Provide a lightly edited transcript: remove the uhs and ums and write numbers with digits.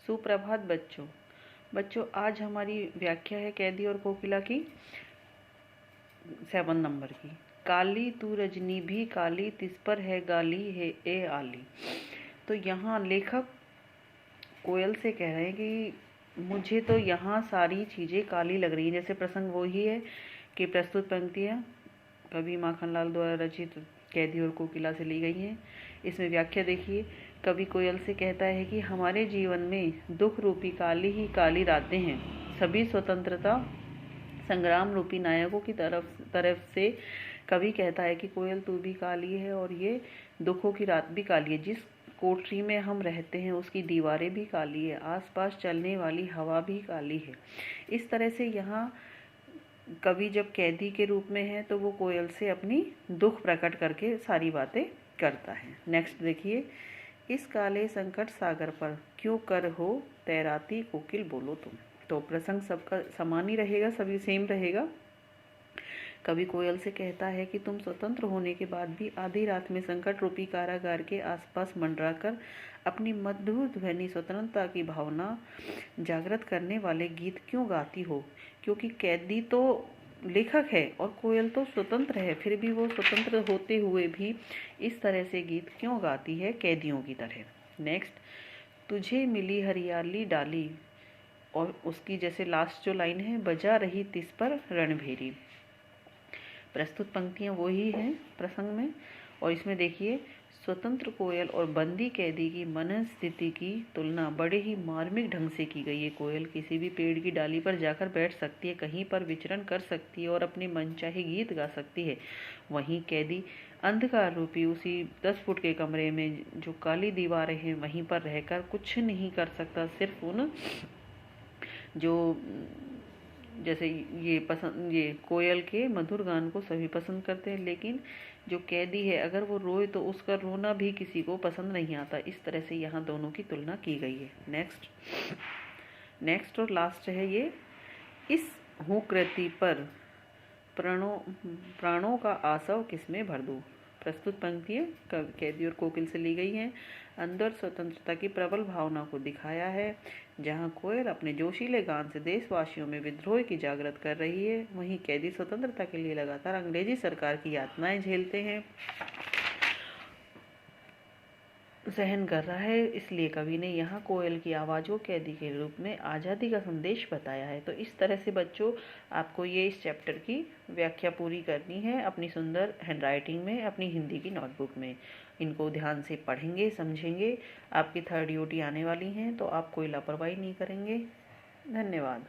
सुप्रभात बच्चों। बच्चों आज हमारी व्याख्या है कैदी और कोकिला की 7 नंबर की। काली तू रजनी भी काली, तिस पर है गाली है ए आली। तो यहाँ लेखक कोयल से कह रहे हैं कि मुझे तो यहाँ सारी चीज़ें काली लग रही हैं। जैसे प्रसंग वही है कि प्रस्तुत पंक्तियाँ कवि माखनलाल द्वारा रचित कैदी और कोकिला से ली गई हैं। इसमें व्याख्या देखिए। कवि कोयल से कहता है कि हमारे जीवन में दुख रूपी काली ही काली रातें हैं। सभी स्वतंत्रता संग्राम रूपी नायकों की तरफ से कवि कहता है कि कोयल तू भी काली है और ये दुखों की रात भी काली है। जिस कोठरी में हम रहते हैं उसकी दीवारें भी काली है, आसपास चलने वाली हवा भी काली है। इस तरह से यहाँ कवि जब कैदी के रूप में है तो वो कोयल से अपनी दुख प्रकट करके सारी बातें करता है। नेक्स्ट देखिए। इस काले संकट सागर पर क्यों कर हो तैराती कोकिल बोलो तुम। तो प्रसंग सबका समान ही रहेगा, सभी सेम रहेगा। कवि कोयल से कहता है कि तुम स्वतंत्र होने के बाद भी आधी रात में संकट रूपी कारागार के आसपास मंडराकर अपनी मधुर ध्वनि स्वतंत्रता की भावना जागृत करने वाले गीत क्यों गाती हो। क्योंकि कैदी तो लेखक है और कोयल तो स्वतंत्र है, फिर भी वो स्वतंत्र होते हुए भी इस तरह से गीत क्यों गाती है कैदियों की तरह। नेक्स्ट। तुझे मिली हरियाली डाली, और उसकी जैसे लास्ट जो लाइन है, बजा रही तिस पर रणभेरी। प्रस्तुत पंक्तियां वही हैं प्रसंग में। और इसमें देखिए, स्वतंत्र कोयल और बंदी कैदी की मनस्थिति की तुलना बड़े ही मार्मिक ढंग से की गई है। कोयल किसी भी पेड़ की डाली पर जाकर बैठ सकती है, कहीं पर विचरण कर सकती है और अपने मनचाहे गीत गा सकती है। वहीं कैदी अंधकार रूपी उसी 10 फुट के कमरे में जो काली दीवारें हैं वहीं पर रहकर कुछ नहीं कर सकता। सिर्फ उन जो जैसे ये कोयल के मधुर गान को सभी पसंद करते हैं, लेकिन जो कैदी है अगर वो रोए तो उसका रोना भी किसी को पसंद नहीं आता। इस तरह से यहाँ दोनों की तुलना की गई है। नेक्स्ट और लास्ट है ये। इस हुकृति पर प्राणों का आसव किसमें भर दूं। प्रस्तुत पंक्तियाँ कैदी और कोकिल से ली गई हैं। अंदर स्वतंत्रता की प्रबल भावना को दिखाया है। जहां कोयल अपने जोशीले गान से देशवासियों में विद्रोह की जागृत कर रही है, वहीं कैदी स्वतंत्रता के लिए लगातार अंग्रेजी सरकार की यातनाएं झेलते हैं, सहन कर रहा है। इसलिए कवि ने यहाँ कोयल की आवाज़ को कैदी के रूप में आज़ादी का संदेश बताया है। तो इस तरह से बच्चों आपको ये इस चैप्टर की व्याख्या पूरी करनी है अपनी सुंदर हैंडराइटिंग में, अपनी हिंदी की नोटबुक में। इनको ध्यान से पढ़ेंगे, समझेंगे। आपकी 3rd यूटी आने वाली हैं तो आप कोई लापरवाही नहीं करेंगे। धन्यवाद।